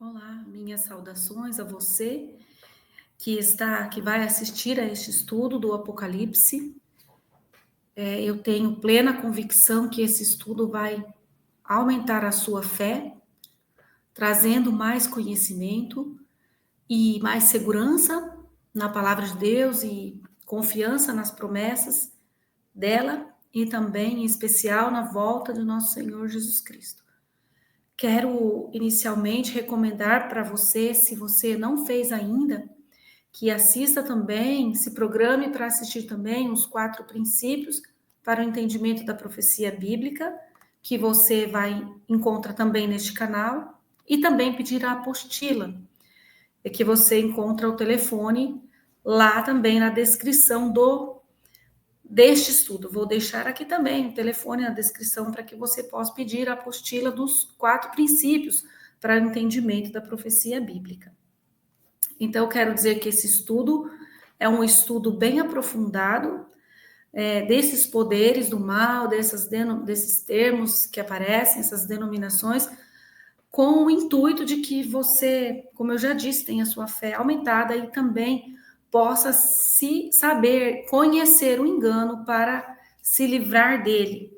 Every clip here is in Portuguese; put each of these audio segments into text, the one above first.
Olá, minhas saudações a você que vai assistir a este estudo do Apocalipse. Eu tenho plena convicção que esse estudo vai aumentar a sua fé, trazendo mais conhecimento e mais segurança na palavra de Deus e confiança nas promessas dela e também, em especial, na volta de nosso Senhor Jesus Cristo. Quero inicialmente recomendar para você, se você não fez ainda, que assista também, se programe para assistir também os 4 princípios para o entendimento da profecia bíblica, que você vai encontra também neste canal, e também pedir a apostila, que você encontra o telefone lá também na descrição deste estudo. Vou deixar aqui também o telefone na descrição para que você possa pedir a apostila dos 4 princípios para o entendimento da profecia bíblica. Então, eu quero dizer que esse estudo é um estudo bem aprofundado desses poderes do mal, desses termos que aparecem, essas denominações, com o intuito de que você, como eu já disse, tenha sua fé aumentada e também possa se saber conhecer o engano para se livrar dele.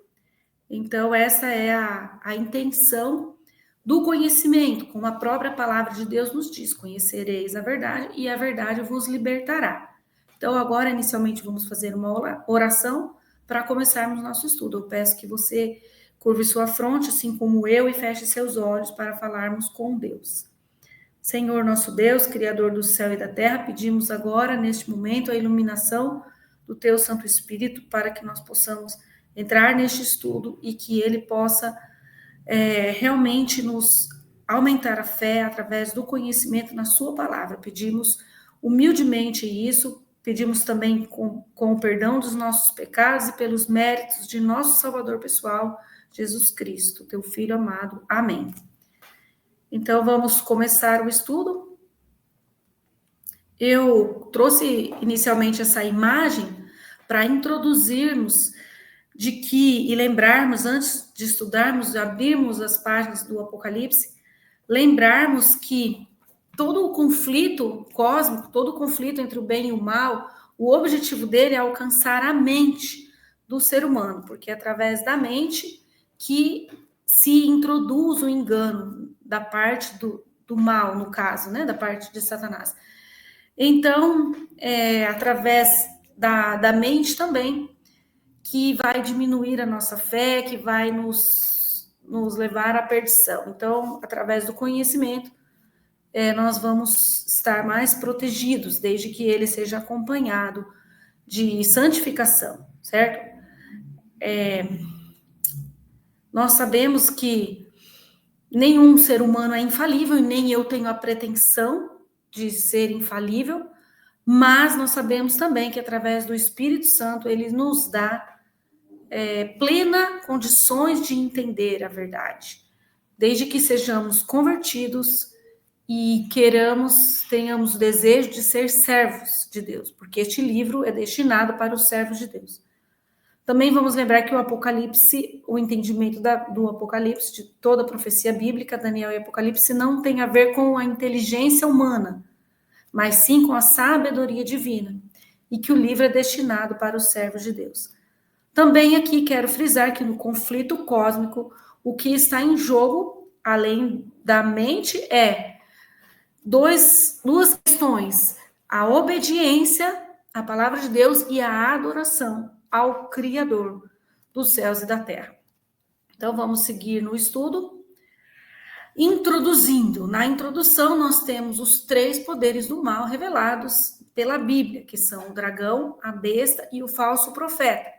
Então, essa é a intenção do conhecimento, como a própria palavra de Deus nos diz: conhecereis a verdade e a verdade vos libertará. Então, agora, inicialmente, vamos fazer uma oração para começarmos nosso estudo. Eu peço que você curve sua fronte, assim como eu, e feche seus olhos para falarmos com Deus. Senhor, nosso Deus, Criador do céu e da terra, pedimos agora, neste momento, a iluminação do Teu Santo Espírito para que nós possamos entrar neste estudo e que ele possa realmente nos aumentar a fé através do conhecimento na sua palavra. Pedimos humildemente isso, pedimos também com o perdão dos nossos pecados e pelos méritos de nosso Salvador pessoal, Jesus Cristo, teu Filho amado. Amém. Então, vamos começar o estudo. Eu trouxe inicialmente essa imagem para introduzirmos e lembrarmos, antes de estudarmos, abrirmos as páginas do Apocalipse, lembrarmos que todo o conflito cósmico, todo o conflito entre o bem e o mal, o objetivo dele é alcançar a mente do ser humano, porque é através da mente que se introduz o engano da parte do mal, no caso, né, da parte de Satanás. Então, através da mente também, que vai diminuir a nossa fé, que vai nos levar à perdição. Então, através do conhecimento, nós vamos estar mais protegidos, desde que ele seja acompanhado de santificação, certo? Nós sabemos que nenhum ser humano é infalível, e nem eu tenho a pretensão de ser infalível, mas nós sabemos também que através do Espírito Santo ele nos dá plena condições de entender a verdade, desde que sejamos convertidos e tenhamos o desejo de ser servos de Deus, porque este livro é destinado para os servos de Deus. Também vamos lembrar que o Apocalipse, o entendimento do Apocalipse, de toda a profecia bíblica, Daniel e Apocalipse, não tem a ver com a inteligência humana, mas sim com a sabedoria divina, e que o livro é destinado para os servos de Deus. Também aqui quero frisar que no conflito cósmico, o que está em jogo, além da mente, duas questões: a obediência à palavra de Deus e a adoração ao Criador dos céus e da terra. Então, vamos seguir no estudo. Introduzindo. Na introdução, nós temos os 3 poderes do mal revelados pela Bíblia, que são o dragão, a besta e o falso profeta.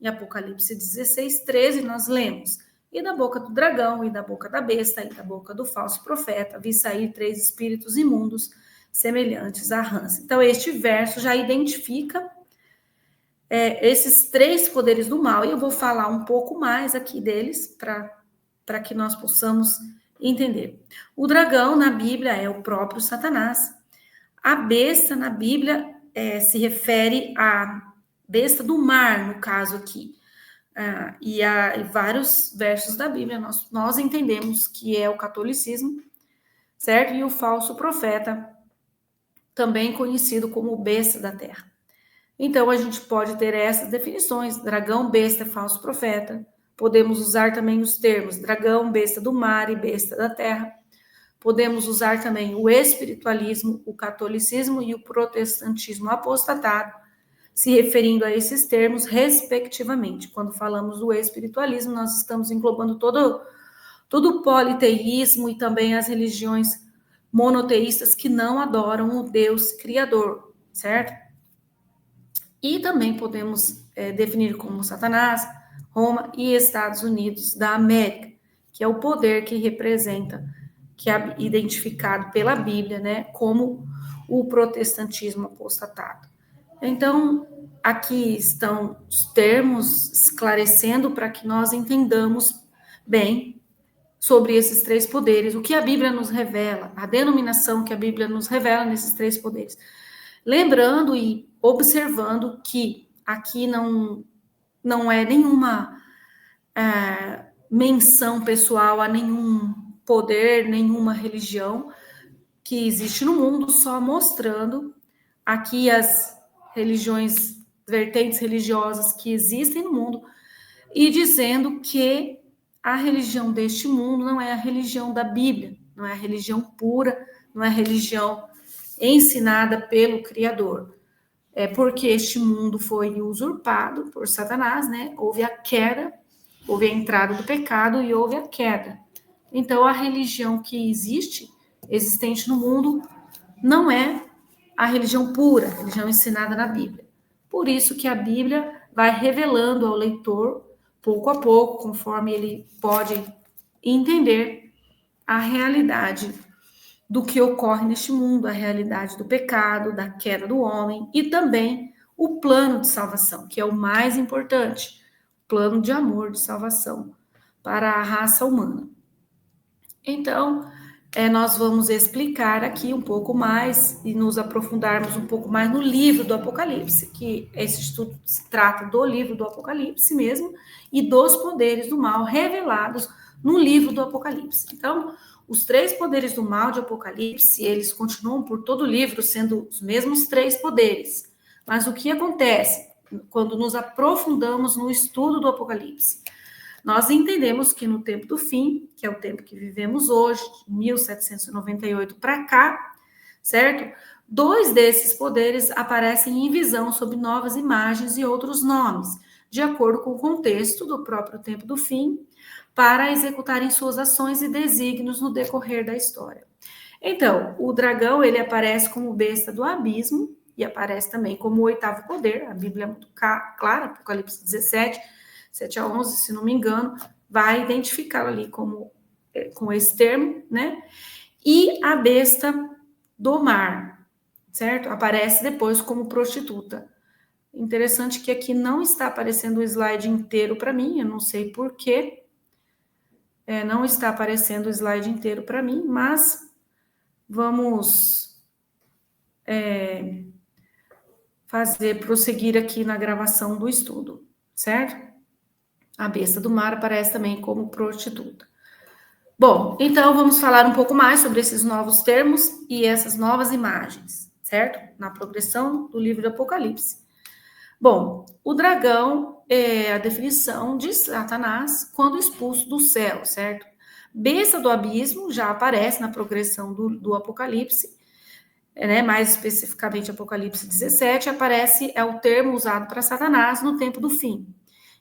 Em Apocalipse 16, 13, nós lemos: e da boca do dragão, e da boca da besta, e da boca do falso profeta, vi sair 3 espíritos imundos, semelhantes a rãs. Então, este verso já identifica esses 3 poderes do mal, e eu vou falar um pouco mais aqui deles, para que nós possamos entender. O dragão, na Bíblia, é o próprio Satanás. A besta, na Bíblia, se refere à besta do mar, no caso aqui. E vários versos da Bíblia nós entendemos que é o catolicismo, certo? E o falso profeta, também conhecido como besta da terra. Então, a gente pode ter essas definições: dragão, besta, falso profeta. Podemos usar também os termos dragão, besta do mar e besta da terra. Podemos usar também o espiritualismo, o catolicismo e o protestantismo apostatado, se referindo a esses termos, respectivamente. Quando falamos do espiritualismo, nós estamos englobando todo o politeísmo e também as religiões monoteístas que não adoram o Deus Criador, certo? E também podemos definir como Satanás, Roma e Estados Unidos da América, que é o poder que representa, que é identificado pela Bíblia, né, como o protestantismo apostatado. Então, aqui estão os termos esclarecendo para que nós entendamos bem sobre esses três poderes, o que a Bíblia nos revela, a denominação que a Bíblia nos revela nesses três poderes. Lembrando e observando que aqui não é nenhuma menção pessoal a nenhum poder, nenhuma religião que existe no mundo, só mostrando aqui as religiões, vertentes religiosas que existem no mundo e dizendo que a religião deste mundo não é a religião da Bíblia, não é a religião pura, não é a religião ensinada pelo Criador. É porque este mundo foi usurpado por Satanás, né? Houve a queda, houve a entrada do pecado e houve a queda. Então, a religião que existente no mundo, não é a religião pura, a religião ensinada na Bíblia. Por isso que a Bíblia vai revelando ao leitor, pouco a pouco, conforme ele pode entender a realidade do que ocorre neste mundo, a realidade do pecado, da queda do homem e também o plano de salvação, que é o mais importante, o plano de amor de salvação para a raça humana. Então, nós vamos explicar aqui um pouco mais e nos aprofundarmos um pouco mais no livro do Apocalipse, que esse estudo se trata do livro do Apocalipse mesmo e dos poderes do mal revelados no livro do Apocalipse. Então, os três poderes do mal de Apocalipse, eles continuam por todo o livro sendo os mesmos três poderes. Mas o que acontece quando nos aprofundamos no estudo do Apocalipse? Nós entendemos que no tempo do fim, que é o tempo que vivemos hoje, de 1798 para cá, certo? Dois desses poderes aparecem em visão sob novas imagens e outros nomes, de acordo com o contexto do próprio tempo do fim, para executarem suas ações e desígnios no decorrer da história. Então, o dragão, ele aparece como besta do abismo e aparece também como o oitavo poder. A Bíblia é muito clara, Apocalipse 17, 7 a 11, se não me engano, vai identificá-lo ali com esse termo, né? E a besta do mar, certo? Aparece depois como prostituta. Interessante que aqui não está aparecendo o slide inteiro para mim, eu não sei por quê. Não está aparecendo o slide inteiro para mim, mas vamos prosseguir aqui na gravação do estudo, certo? A besta do mar aparece também como prostituta. Bom, então vamos falar um pouco mais sobre esses novos termos e essas novas imagens, certo? Na progressão do livro do Apocalipse. Bom, o dragão é a definição de Satanás quando expulso do céu, certo? Besta do abismo já aparece na progressão do Apocalipse, né? Mais especificamente Apocalipse 17, é o termo usado para Satanás no tempo do fim.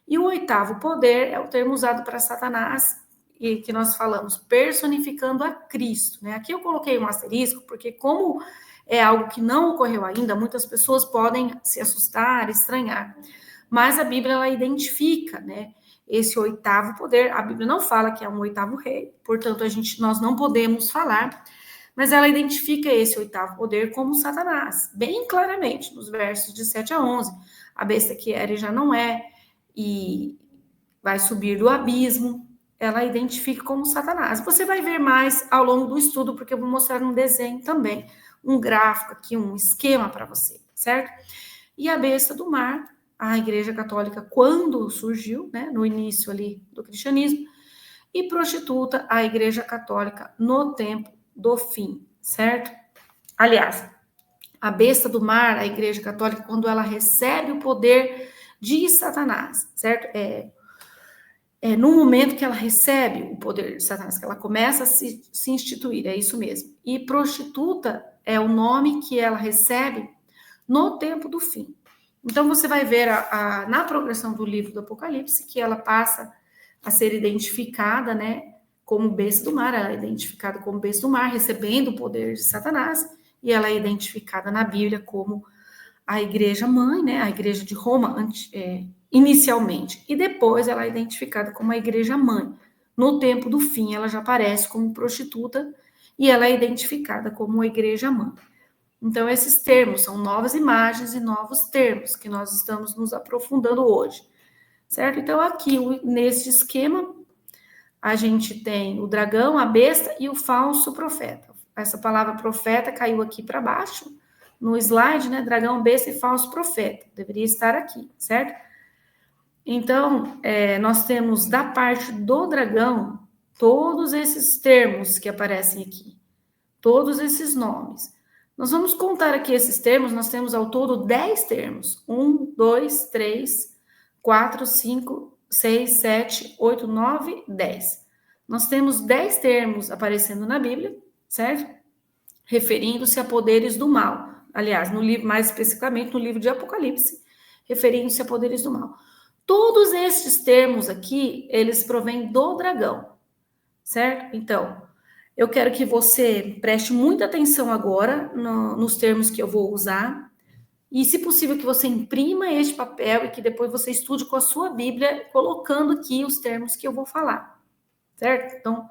E o oitavo poder é o termo usado para Satanás, e que nós falamos personificando a Cristo, né? Aqui eu coloquei um asterisco, porque como é algo que não ocorreu ainda, muitas pessoas podem se assustar, estranhar. Mas a Bíblia, ela identifica, né, esse oitavo poder. A Bíblia não fala que é um oitavo rei, portanto, nós não podemos falar, mas ela identifica esse oitavo poder como Satanás, bem claramente, nos versos de 7 a 11. A besta que era e já não é, e vai subir do abismo, ela identifica como Satanás. Você vai ver mais ao longo do estudo, porque eu vou mostrar um desenho também, um gráfico aqui, um esquema para você, certo? E a besta do mar, a Igreja Católica, quando surgiu, né, no início ali do cristianismo, e prostituta, a Igreja Católica no tempo do fim, certo? Aliás, a besta do mar, a Igreja Católica, quando ela recebe o poder de Satanás, certo? No momento que ela recebe o poder de Satanás, que ela começa a se instituir, é isso mesmo. E prostituta é o nome que ela recebe no tempo do fim. Então, você vai ver na progressão do livro do Apocalipse que ela passa a ser identificada, né, como besta do mar, ela é identificada como besta do mar, recebendo o poder de Satanás, e ela é identificada na Bíblia como a igreja mãe, né, a igreja de Roma, inicialmente, e depois ela é identificada como a igreja mãe. No tempo do fim, ela já aparece como prostituta e ela é identificada como a igreja mãe. Então, esses termos são novas imagens e novos termos que nós estamos nos aprofundando hoje, certo? Então, aqui, nesse esquema, a gente tem o dragão, a besta e o falso profeta. Essa palavra profeta caiu aqui para baixo, no slide, né? Dragão, besta e falso profeta. Deveria estar aqui, certo? Então, nós temos da parte do dragão todos esses termos que aparecem aqui, todos esses nomes. Nós vamos contar aqui esses termos, nós temos ao todo 10 termos. 1, 2, 3, 4, 5, 6, 7, 8, 9, 10. Nós temos 10 termos aparecendo na Bíblia, certo? Referindo-se a poderes do mal. Aliás, no livro, mais especificamente no livro de Apocalipse, referindo-se a poderes do mal. Todos estes termos aqui, eles provêm do dragão, certo? Então, eu quero que você preste muita atenção agora nos termos que eu vou usar e, se possível, que você imprima este papel e que depois você estude com a sua Bíblia, colocando aqui os termos que eu vou falar, certo? Então,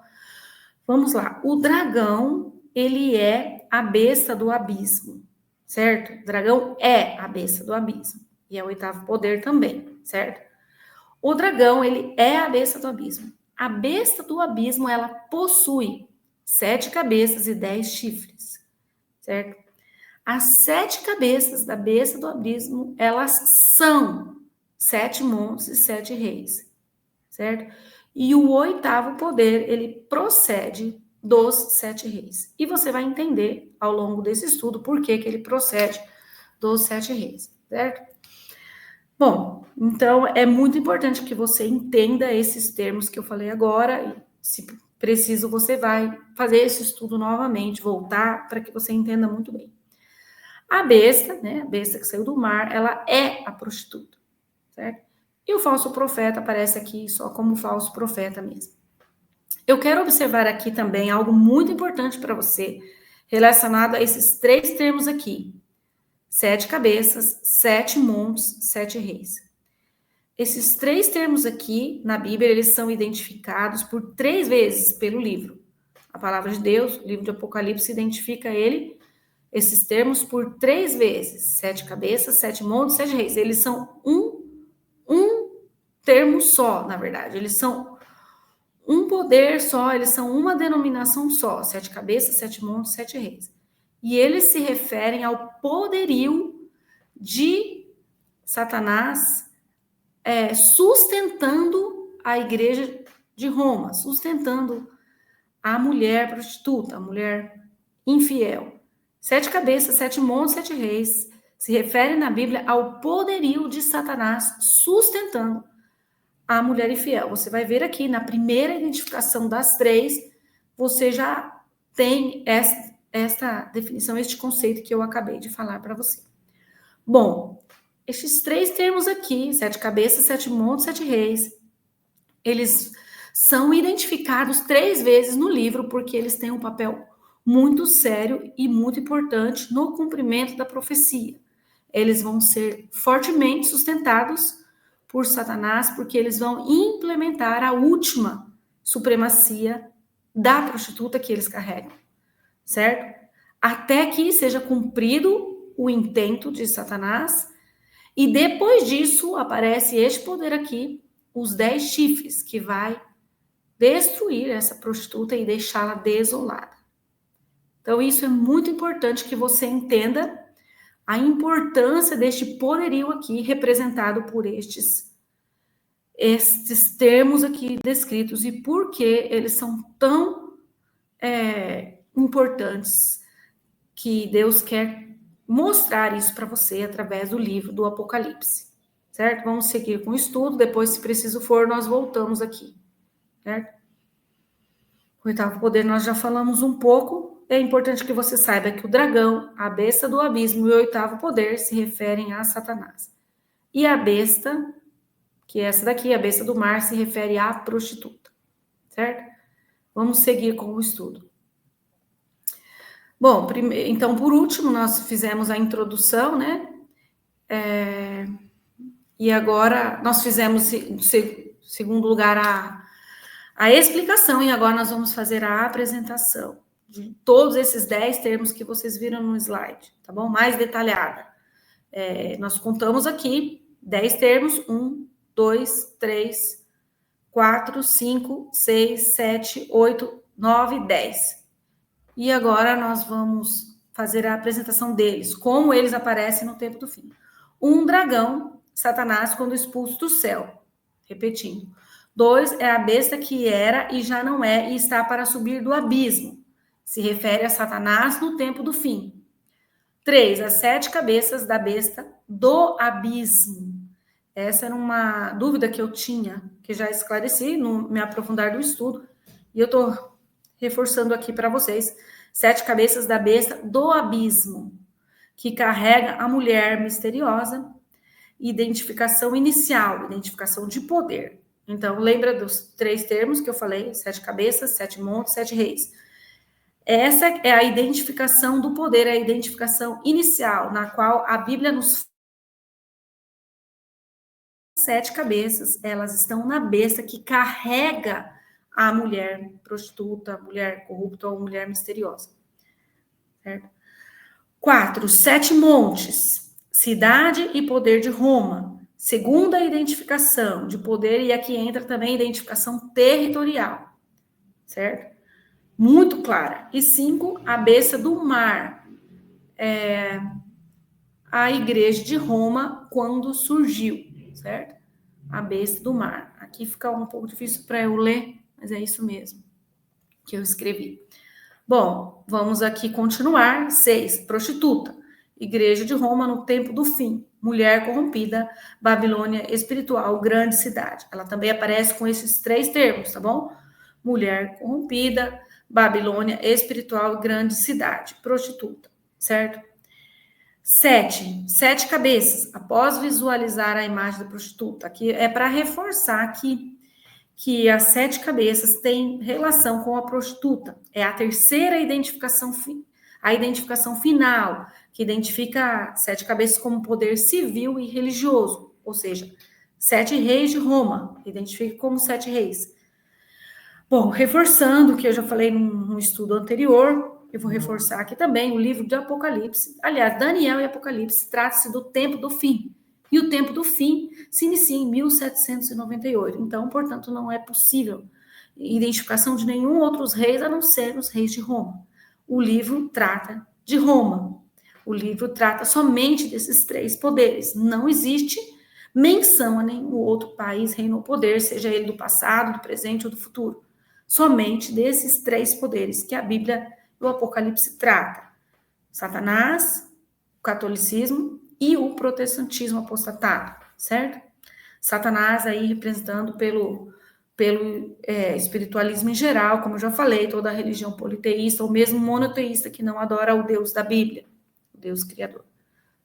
vamos lá. O dragão, ele é a besta do abismo, certo? O dragão é a besta do abismo e é o oitavo poder também, certo? O dragão, ele é a besta do abismo. A besta do abismo, ela possui 7 cabeças e 10 chifres, certo? As 7 cabeças da besta do abismo, elas são 7 montes e 7 reis, certo? E o oitavo poder, ele procede dos 7 reis. E você vai entender ao longo desse estudo por que ele procede dos 7 reis, certo? Bom, então é muito importante que você entenda esses termos que eu falei agora, e se preciso você vai fazer esse estudo novamente, voltar para que você entenda muito bem. A besta, né, a besta que saiu do mar, ela é a prostituta, certo? E o falso profeta aparece aqui só como falso profeta mesmo. Eu quero observar aqui também algo muito importante para você, relacionado a esses 3 termos aqui: 7 cabeças, 7 montes, 7 reis. Esses 3 termos aqui na Bíblia, eles são identificados por 3 vezes pelo livro. A palavra de Deus, o livro de Apocalipse, identifica esses termos por 3 vezes. 7 cabeças, 7 montes, 7 reis. Eles são um termo só, na verdade. Eles são um poder só, eles são uma denominação só. 7 cabeças, 7 montes, 7 reis. E eles se referem ao poderio de Satanás sustentando a igreja de Roma, sustentando a mulher prostituta, a mulher infiel. 7 cabeças, 7 montes, 7 reis se refere na Bíblia ao poderio de Satanás sustentando a mulher infiel. Você vai ver aqui na primeira identificação das 3, você já tem esta definição, este conceito que eu acabei de falar para você. Bom, estes 3 termos aqui, 7 cabeças, 7 montes, 7 reis, eles são identificados 3 vezes no livro, porque eles têm um papel muito sério e muito importante no cumprimento da profecia. Eles vão ser fortemente sustentados por Satanás, porque eles vão implementar a última supremacia da prostituta que eles carregam, certo? Até que seja cumprido o intento de Satanás. E depois disso, aparece este poder aqui, os 10 chifres, que vai destruir essa prostituta e deixá-la desolada. Então, isso é muito importante que você entenda a importância deste poderio aqui, representado por estes termos aqui descritos, e por que eles são tão importantes que Deus quer mostrar isso para você através do livro do Apocalipse, certo? Vamos seguir com o estudo, depois, se preciso for, nós voltamos aqui, certo? O oitavo poder nós já falamos um pouco. É importante que você saiba que o dragão, a besta do abismo e o oitavo poder se referem a Satanás. E a besta, que é essa daqui, a besta do mar, se refere à prostituta, certo? Vamos seguir com o estudo. Bom, então, por último, nós fizemos a introdução, né? E agora nós fizemos, em segundo lugar, a explicação, e agora nós vamos fazer a apresentação de todos esses 10 termos que vocês viram no slide, tá bom? Mais detalhada. Nós contamos aqui 10 termos: 1, 2, 3, 4, 5, 6, 7, 8, 9, 10. E agora nós vamos fazer a apresentação deles, como eles aparecem no tempo do fim. Um dragão, Satanás, quando expulso do céu. Repetindo. 2 é a besta que era e já não é e está para subir do abismo. Se refere a Satanás no tempo do fim. 3, as 7 cabeças da besta do abismo. Essa era uma dúvida que eu tinha, que já esclareci no me aprofundar do estudo, e eu estou reforçando aqui para vocês. 7 cabeças da besta do abismo, que carrega a mulher misteriosa, identificação inicial, identificação de poder. Então, lembra dos 3 termos que eu falei: 7 cabeças, 7 montes, 7 reis. Essa é a identificação do poder, a identificação inicial, na qual a Bíblia nos 7 cabeças, elas estão na besta que carrega a mulher prostituta, a mulher corrupta ou mulher misteriosa. Certo? 4, 7 montes, cidade e poder de Roma. Segunda identificação de poder, e aqui entra também a identificação territorial, certo? Muito clara. E 5, a besta do mar. A igreja de Roma quando surgiu, certo? A besta do mar. Aqui fica um pouco difícil para eu ler, mas é isso mesmo que eu escrevi. Bom, vamos aqui continuar. 6, prostituta. Igreja de Roma no tempo do fim. Mulher corrompida, Babilônia espiritual, grande cidade. Ela também aparece com esses 3 termos, tá bom? Mulher corrompida, Babilônia espiritual, grande cidade. Prostituta, certo? 7 cabeças. Após visualizar a imagem da prostituta, aqui é para reforçar que as 7 cabeças têm relação com a prostituta. É a terceira identificação, a identificação final, que identifica 7 cabeças como poder civil e religioso, ou seja, 7 reis de Roma, identifica como 7 reis. Bom, reforçando o que eu já falei num estudo anterior, eu vou reforçar aqui também o livro de Apocalipse. Aliás, Daniel e Apocalipse trata-se do tempo do fim. E o tempo do fim se inicia em 1798. Então, portanto, não é possível identificação de nenhum outros reis a não ser os reis de Roma. O livro trata de Roma. O livro trata somente desses 3 poderes. Não existe menção a nenhum outro país, reino ou poder, seja ele do passado, do presente ou do futuro. Somente desses 3 poderes que a Bíblia e o Apocalipse trata: Satanás, o catolicismo e o protestantismo apostatado, certo? Satanás aí representando pelo espiritualismo em geral, como eu já falei, toda a religião politeísta ou mesmo monoteísta que não adora o Deus da Bíblia, o Deus criador,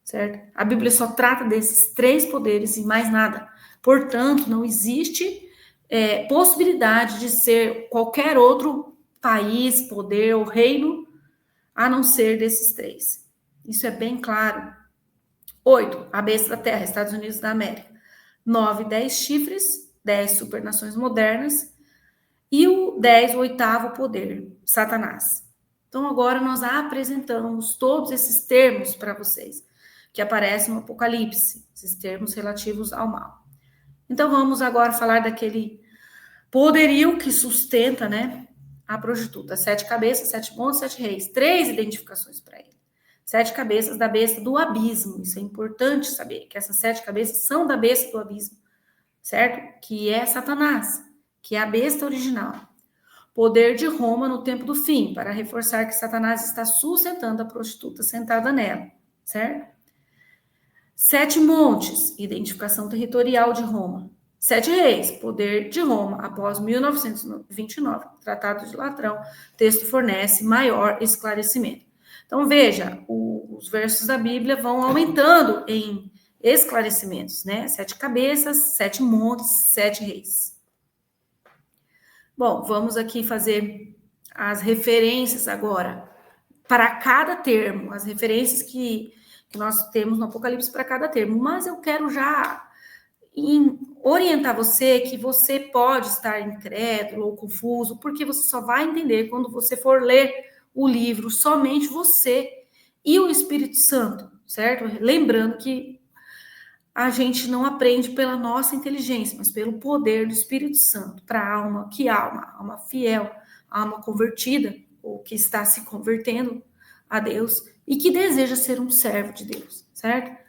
certo? A Bíblia só trata desses 3 poderes e mais nada. Portanto, não existe possibilidade de ser qualquer outro país, poder ou reino a não ser desses 3. Isso é bem claro. 8, a besta da terra, Estados Unidos da América. 9, 10 chifres, 10 supernações modernas. E o 10, o oitavo poder, Satanás. Então, agora nós apresentamos todos esses termos para vocês, que aparecem no Apocalipse, esses termos relativos ao mal. Então, vamos agora falar daquele poderio que sustenta, né, a prostituta. 7 cabeças, 7 montes, 7 reis. 3 identificações para ele. 7 cabeças da besta do abismo. Isso é importante saber, que essas 7 cabeças são da besta do abismo, certo? Que é Satanás, que é a besta original. poder de Roma no tempo do fim, para reforçar que Satanás está sustentando a prostituta sentada nela, certo? 7 montes, identificação territorial de Roma. 7 reis, poder de Roma, após 1929, Tratado de Latrão, texto fornece maior esclarecimento. Então, veja, os versos da Bíblia vão aumentando em esclarecimentos, né? 7 cabeças, 7 montes, 7 reis. Bom, vamos aqui fazer as referências agora para cada termo, as referências que nós temos no Apocalipse para cada termo, mas eu quero já orientar você que você pode estar incrédulo ou confuso, porque você só vai entender quando você for ler o livro, somente você e o Espírito Santo, certo? Lembrando que a gente não aprende pela nossa inteligência, mas pelo poder do Espírito Santo, para a alma, que alma fiel, alma convertida, ou que está se convertendo a Deus, e que deseja ser um servo de Deus, certo?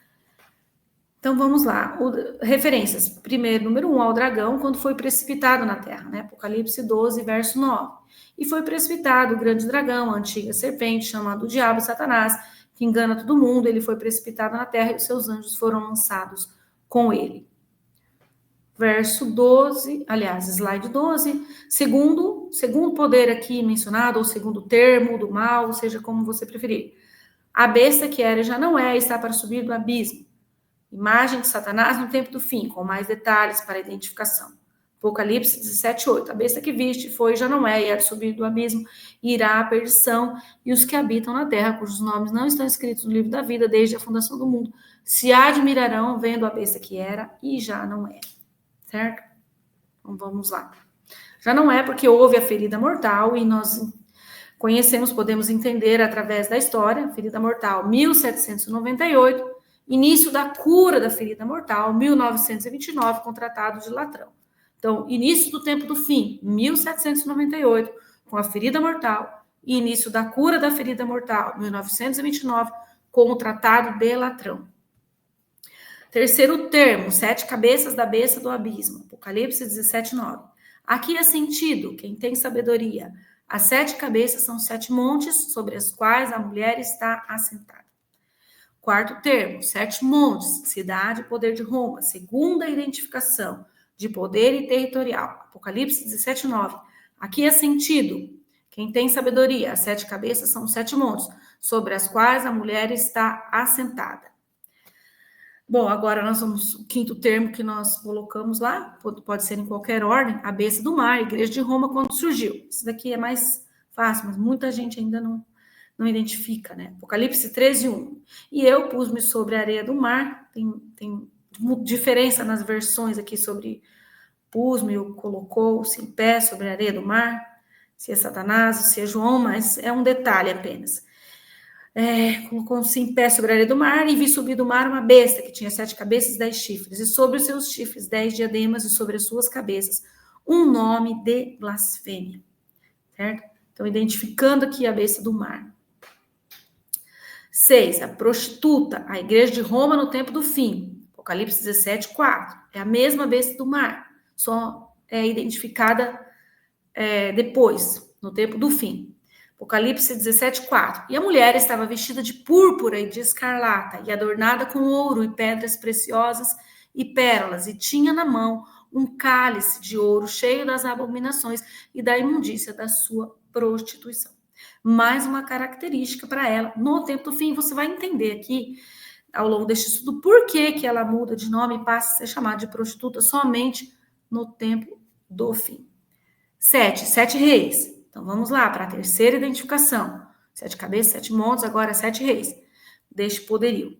Então, vamos lá. Referências. Primeiro, número 1, ao dragão, quando foi precipitado na terra, né? Apocalipse 12, verso 9. E foi precipitado o grande dragão, a antiga serpente, chamado Diabo e Satanás, que engana todo mundo. Ele foi precipitado na terra e os seus anjos foram lançados com ele. Verso 12, aliás, slide 12. Segundo poder aqui mencionado, ou segundo termo do mal, seja como você preferir. A besta que era e já não é, está para subir do abismo. Imagem de Satanás no tempo do fim, com mais detalhes para identificação. Apocalipse 17:8. A besta que viste foi e já não é, e há de subir do abismo, e irá à perdição, e os que habitam na terra, cujos nomes não estão escritos no livro da vida desde a fundação do mundo, se admirarão vendo a besta que era e já não é. Certo? Então vamos lá. Já não é porque houve a ferida mortal, e nós conhecemos, podemos entender através da história, ferida mortal 1798, início da cura da ferida mortal, 1929, com o Tratado de Latrão. Então, início do tempo do fim, 1798, com a ferida mortal, e início da cura da ferida mortal, 1929, com o Tratado de Latrão. Terceiro termo, 7 cabeças da besta do abismo, Apocalipse 17:9. Aqui é sentido, quem tem sabedoria. As 7 cabeças são 7 montes sobre os quais a mulher está assentada. Quarto termo, 7 montes, cidade e poder de Roma. Segunda identificação de poder e territorial. Apocalipse 17:9. Aqui é sentido, quem tem sabedoria. As 7 cabeças são 7 montes sobre as quais a mulher está assentada. Bom, agora nós vamos, o quinto termo que nós colocamos lá, pode ser em qualquer ordem, a besta do mar, a igreja de Roma, quando surgiu. Isso daqui é mais fácil, mas muita gente ainda não identifica, né? Apocalipse 13:1. E eu pus-me sobre a areia do mar, tem diferença nas versões aqui sobre pus-me ou colocou-se em pé sobre a areia do mar, se é Satanás, se é João, mas é um detalhe apenas. Colocou-se em pé sobre a areia do mar, e vi subir do mar uma besta que tinha 7 cabeças e 10 chifres, e sobre os seus chifres 10 diademas, e sobre as suas cabeças um nome de blasfêmia, certo? Então, identificando aqui a besta do mar. 6, a prostituta, a igreja de Roma no tempo do fim, Apocalipse 17:4, é a mesma besta do mar, só é identificada depois, no tempo do fim. Apocalipse 17:4. E a mulher estava vestida de púrpura e de escarlata, e adornada com ouro e pedras preciosas e pérolas, e tinha na mão um cálice de ouro cheio das abominações e da imundícia da sua prostituição. Mais uma característica para ela. No tempo do fim, você vai entender aqui, ao longo deste estudo, por que ela muda de nome e passa a ser chamada de prostituta somente no tempo do fim. 7 reis. Então, vamos lá para a terceira identificação. 7 cabeças, 7 montes, agora 7 reis deste poderio.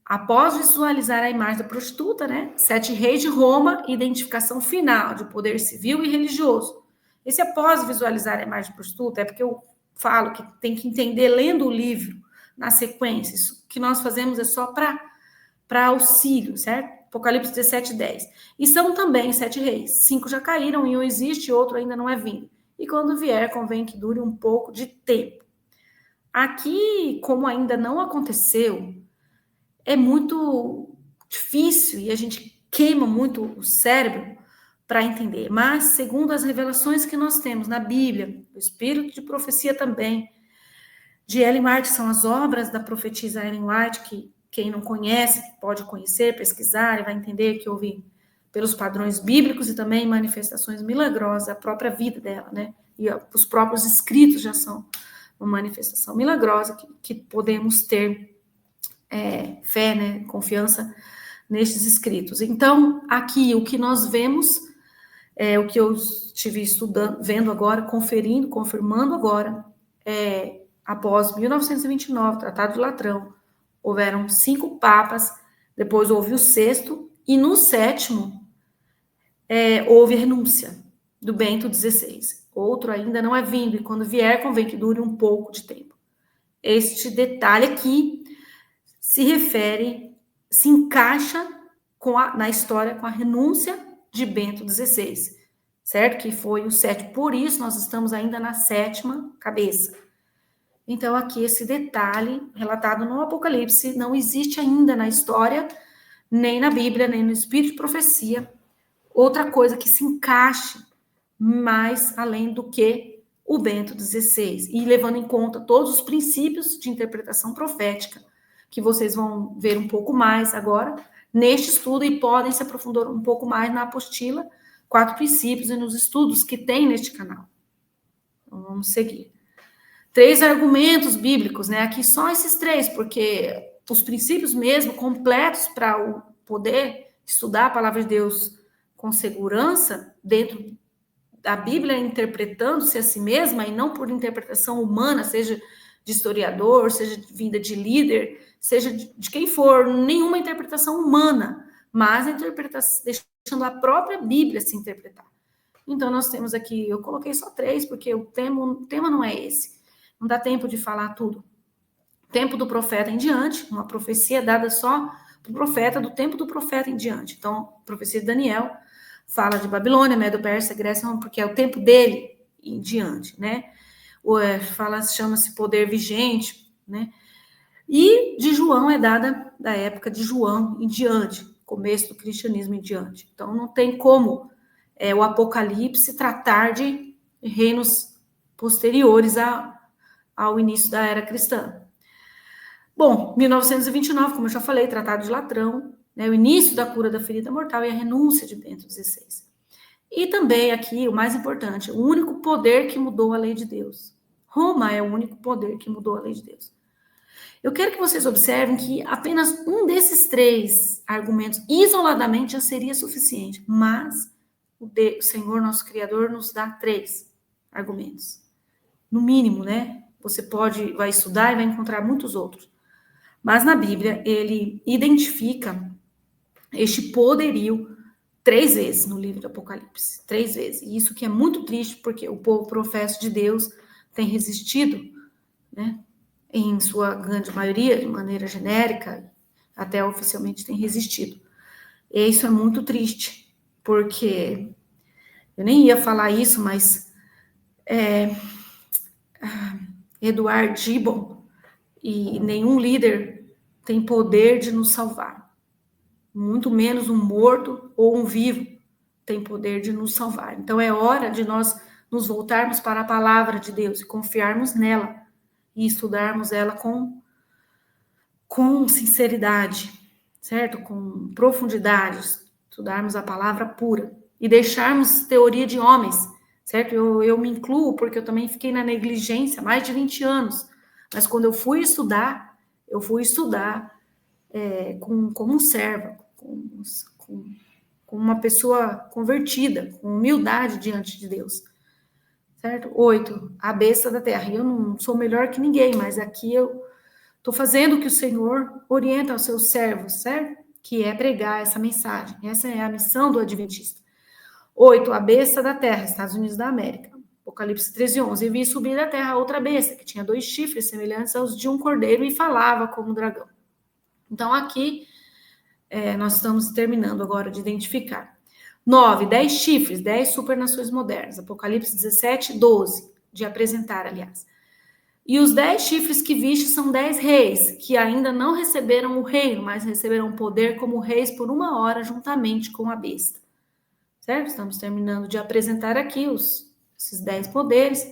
Após visualizar a imagem da prostituta, né? 7 reis de Roma, identificação final de poder civil e religioso. Esse após visualizar a imagem da prostituta é porque eu falo que tem que entender lendo o livro na sequência. Isso que nós fazemos é só para auxílio, certo? Apocalipse 17:10. E são também 7 reis. 5 já caíram e um existe, outro ainda não é vindo. E quando vier, convém que dure um pouco de tempo. Aqui, como ainda não aconteceu, é muito difícil e a gente queima muito o cérebro para entender. Mas, segundo as revelações que nós temos na Bíblia, o espírito de profecia também, de Ellen White, são as obras da profetisa Ellen White, que quem não conhece pode conhecer, pesquisar e vai entender que houve, pelos padrões bíblicos e também manifestações milagrosas, a própria vida dela, né? E os próprios escritos já são uma manifestação milagrosa que podemos ter fé, né? Confiança nestes escritos. Então, aqui o que nós vemos, o que eu estive estudando, vendo agora, conferindo, confirmando agora, após 1929, Tratado de Latrão, houveram 5 papas, depois houve o 6º, e no 7º houve a renúncia do Bento XVI. Outro ainda não é vindo, e quando vier, convém que dure um pouco de tempo. Este detalhe aqui se refere, se encaixa na história com a renúncia de Bento XVI, certo? Que foi o 7º. Por isso, nós estamos ainda na 7ª cabeça. Então, aqui esse detalhe relatado no Apocalipse não existe ainda na história, nem na Bíblia, nem no Espírito de Profecia, outra coisa que se encaixe mais além do que o Bento XVI, e levando em conta todos os princípios de interpretação profética, que vocês vão ver um pouco mais agora neste estudo e podem se aprofundar um pouco mais na apostila 4 princípios e nos estudos que tem neste canal. Então, vamos seguir. 3 argumentos bíblicos, né? Aqui só esses 3, porque os princípios mesmo completos para o poder estudar a palavra de Deus com segurança dentro da Bíblia, interpretando-se a si mesma e não por interpretação humana, seja de historiador, seja vinda de líder, seja de quem for, nenhuma interpretação humana, mas a interpretação, deixando a própria Bíblia se interpretar. Então, nós temos aqui, eu coloquei só 3, porque o tema não é esse. Não dá tempo de falar tudo. Tempo do profeta em diante, uma profecia dada só para o profeta, do tempo do profeta em diante. Então, a profecia de Daniel fala de Babilônia, Medo-Pérsia, Grécia, porque é o tempo dele em diante, né? Chama-se poder vigente, né? E de João é dada da época de João em diante, começo do cristianismo em diante. Então, não tem como o Apocalipse tratar de reinos posteriores ao início da era cristã. Bom, 1929, como eu já falei, Tratado de Latrão, né, o início da cura da ferida mortal e a renúncia de Bento XVI. E também aqui, o mais importante, o único poder que mudou a lei de Deus. Roma é o único poder que mudou a lei de Deus. Eu quero que vocês observem que apenas um desses 3 argumentos isoladamente já seria suficiente, mas o Senhor, nosso Criador, nos dá 3 argumentos. No mínimo, né? Você vai estudar e vai encontrar muitos outros. Mas na Bíblia, ele identifica este poderio 3 vezes no livro do Apocalipse. 3 vezes. E isso que é muito triste, porque o povo professo de Deus tem resistido, né? Em sua grande maioria, de maneira genérica, até oficialmente tem resistido. E isso é muito triste, porque eu nem ia falar isso, mas Edward Gibbon e nenhum líder tem poder de nos salvar. Muito menos um morto ou um vivo tem poder de nos salvar. Então é hora de nós nos voltarmos para a palavra de Deus e confiarmos nela e estudarmos ela com sinceridade, certo? Com profundidade, estudarmos a palavra pura e deixarmos teoria de homens, certo? Eu me incluo porque eu também fiquei na negligência há mais de 20 anos, mas quando eu fui estudar como um servo, com uma pessoa convertida, com humildade diante de Deus, certo? 8, a besta da terra. Eu não sou melhor que ninguém, mas aqui eu estou fazendo o que o Senhor orienta aos seus servos, certo? Que é pregar essa mensagem. Essa é a missão do Adventista. 8, a besta da terra, Estados Unidos da América. Apocalipse 13:11. E vi subir da terra outra besta, que tinha 2 chifres semelhantes aos de um cordeiro e falava como um dragão. Então, aqui, nós estamos terminando agora de identificar. 9, 10 chifres, 10 supernações modernas. Apocalipse 17:12. De apresentar, aliás. E os 10 chifres que viste são 10 reis, que ainda não receberam o reino, mas receberão poder como reis por 1 hora juntamente com a besta. certo? Estamos terminando de apresentar aqui esses 10 poderes.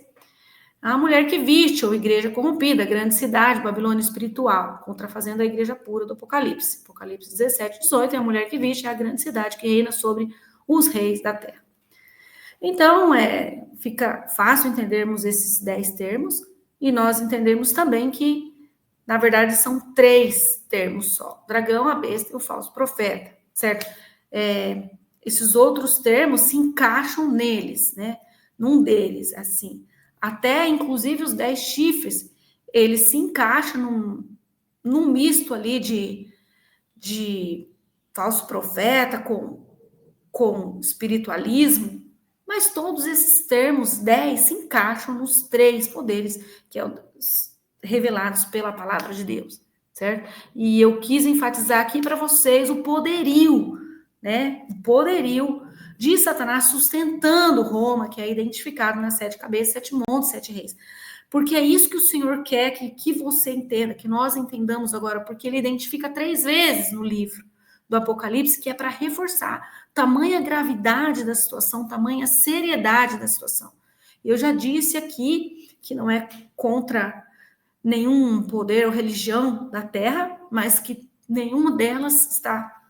A mulher que viste, ou igreja corrompida, grande cidade, Babilônia espiritual, contrafazendo a igreja pura do Apocalipse. Apocalipse 17, 18, é a mulher que viste, é a grande cidade que reina sobre os reis da terra. Então, fica fácil entendermos esses 10 termos, e nós entendermos também que, na verdade, são 3 termos só: dragão, a besta e o falso profeta, certo? Esses outros termos se encaixam neles, né? Num deles, assim. Até, inclusive, os 10 chifres, eles se encaixam num misto ali de falso profeta com espiritualismo, mas todos esses termos 10 se encaixam nos 3 poderes que é revelados pela palavra de Deus, certo? E eu quis enfatizar aqui para vocês o poderio, né? O poderio de Satanás sustentando Roma, que é identificado nas 7 cabeças, 7 montes, 7 reis. Porque é isso que o Senhor quer que você entenda, que nós entendamos agora, porque ele identifica 3 vezes no livro do Apocalipse, que é para reforçar tamanha gravidade da situação, tamanha seriedade da situação. Eu já disse aqui que não é contra nenhum poder ou religião da terra, mas que nenhuma delas está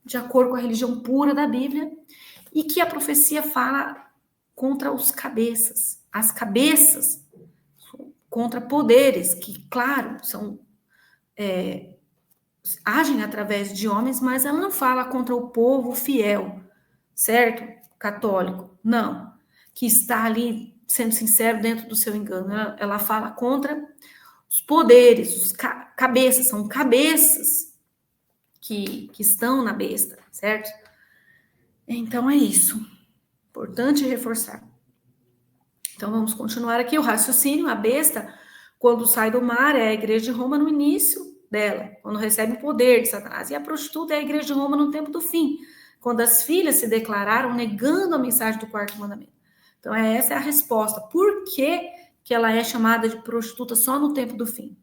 de acordo com a religião pura da Bíblia, e que a profecia fala contra os cabeças, as cabeças, contra poderes que, claro, agem através de homens, mas ela não fala contra o povo fiel, certo? Católico, não, que está ali sendo sincero dentro do seu engano. Ela fala contra os poderes, os cabeças, são cabeças que estão na besta, certo? Então é isso. Importante reforçar. Então vamos continuar aqui o raciocínio. A besta, quando sai do mar, é a igreja de Roma no início dela, quando recebe o poder de Satanás. E a prostituta é a igreja de Roma no tempo do fim, quando as filhas se declararam negando a mensagem do quarto mandamento. Então essa é a resposta. Por que ela é chamada de prostituta só no tempo do fim?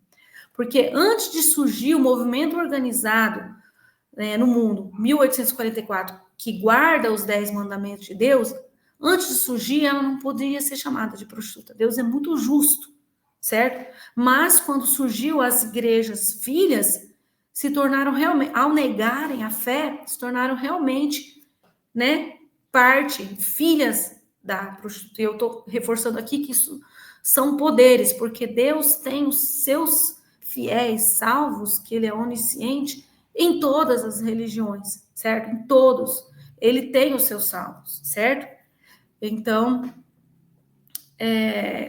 Porque antes de surgir o movimento organizado no mundo, 1844, que guarda os 10 mandamentos de Deus, antes de surgir, ela não poderia ser chamada de prostituta. Deus é muito justo, certo? Mas quando surgiu as igrejas filhas, se tornaram realmente, ao negarem a fé, se tornaram realmente, né, filhas da prostituta. Eu estou reforçando aqui que isso são poderes, porque Deus tem os seus fiéis salvos, que ele é onisciente, em todas as religiões, certo? Em todos. Ele tem os seus salvos, certo? Então,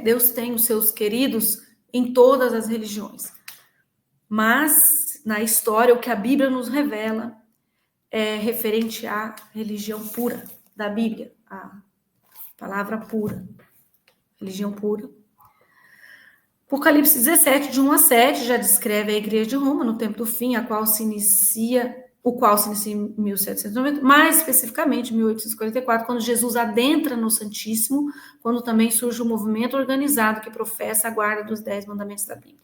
Deus tem os seus queridos em todas as religiões. Mas, na história, o que a Bíblia nos revela é referente à religião pura da Bíblia, a palavra pura, religião pura. Apocalipse 17, de 1 a 7, já descreve a igreja de Roma no tempo do fim, o qual se inicia em 1790, mais especificamente em 1844, quando Jesus adentra no Santíssimo, quando também surge o movimento organizado que professa a guarda dos 10 mandamentos da Bíblia.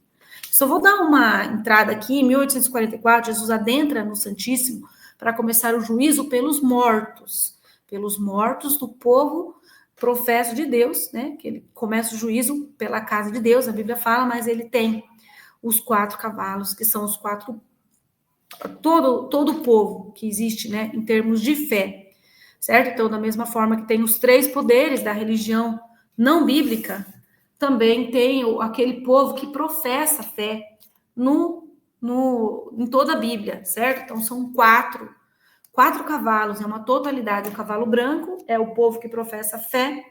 Só vou dar uma entrada aqui, em 1844, Jesus adentra no Santíssimo para começar o juízo pelos mortos do povo professo de Deus, né? Que ele começa o juízo pela casa de Deus, a Bíblia fala, mas ele tem os 4 cavalos, que são os 4, todo o povo que existe, né? Em termos de fé, certo? Então, da mesma forma que tem os 3 poderes da religião não bíblica, também tem aquele povo que professa fé em toda a Bíblia, certo? Então, são 4 cavalos, é uma totalidade. O cavalo branco é o povo que professa fé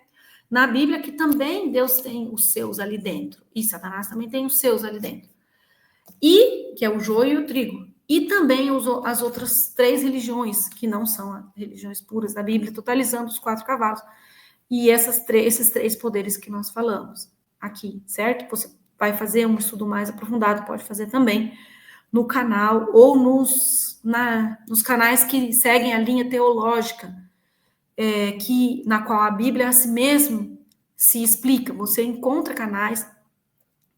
na Bíblia, que também Deus tem os seus ali dentro. E Satanás também tem os seus ali dentro. E, que é o joio e o trigo. E também as outras 3 religiões, que não são as religiões puras da Bíblia, totalizando os 4 cavalos. E esses 3 poderes que nós falamos aqui, certo? Você vai fazer um estudo mais aprofundado, pode fazer também no canal ou nos canais que seguem a linha teológica, na qual a Bíblia assim mesmo se explica. Você encontra canais,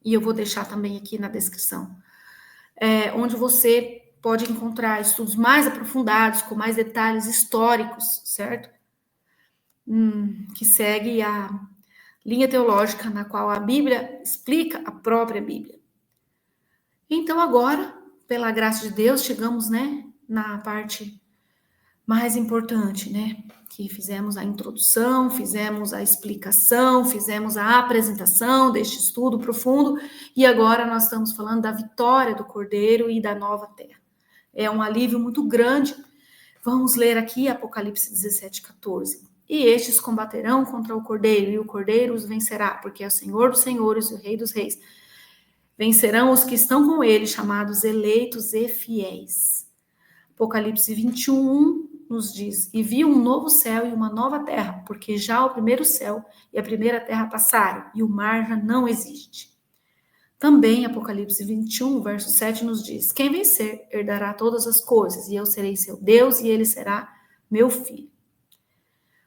e eu vou deixar também aqui na descrição, onde você pode encontrar estudos mais aprofundados, com mais detalhes históricos, certo? que segue a linha teológica na qual a Bíblia explica a própria Bíblia. Então agora, pela graça de Deus, chegamos, né, na parte mais importante, né, que fizemos a introdução, fizemos a explicação, fizemos a apresentação deste estudo profundo, e agora nós estamos falando da vitória do Cordeiro e da nova terra. É um alívio muito grande. Vamos ler aqui Apocalipse 17:14. E estes combaterão contra o Cordeiro, e o Cordeiro os vencerá, porque é o Senhor dos senhores e o Rei dos reis. Vencerão os que estão com ele, chamados eleitos e fiéis. Apocalipse 21:1 nos diz: E vi um novo céu e uma nova terra, porque já o primeiro céu e a primeira terra passaram, e o mar já não existe. Também Apocalipse 21, verso 7 nos diz: Quem vencer herdará todas as coisas, e eu serei seu Deus, e ele será meu filho.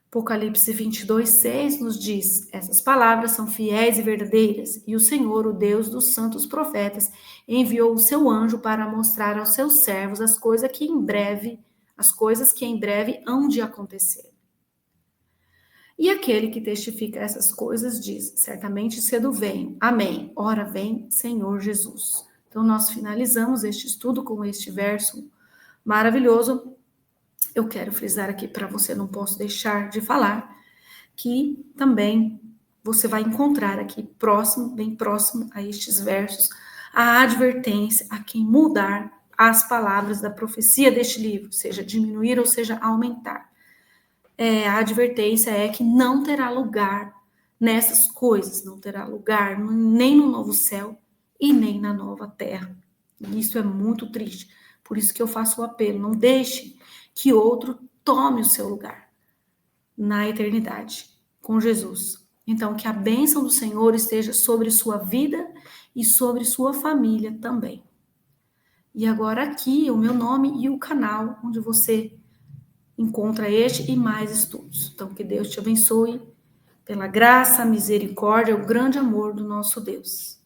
Apocalipse 22:6 nos diz: Essas palavras são fiéis e verdadeiras, e o Senhor, o Deus dos santos profetas, enviou o seu anjo para mostrar aos seus servos as coisas que em breve hão de acontecer. E aquele que testifica essas coisas diz: Certamente cedo venho. Amém. Ora vem, Senhor Jesus. Então nós finalizamos este estudo com este verso maravilhoso. Eu quero frisar aqui para você, não posso deixar de falar, que também você vai encontrar aqui próximo, bem próximo a estes versos, a advertência a quem mudar as palavras da profecia deste livro, seja diminuir ou seja aumentar. A advertência é que não terá lugar nessas coisas, não terá lugar nem no novo céu e nem na nova terra. E isso é muito triste. Por isso que eu faço o apelo, não deixe que outro tome o seu lugar na eternidade com Jesus. Então, que a bênção do Senhor esteja sobre sua vida e sobre sua família também. E agora aqui o meu nome e o canal onde você encontra este e mais estudos. Então, que Deus te abençoe pela graça, misericórdia, o grande amor do nosso Deus.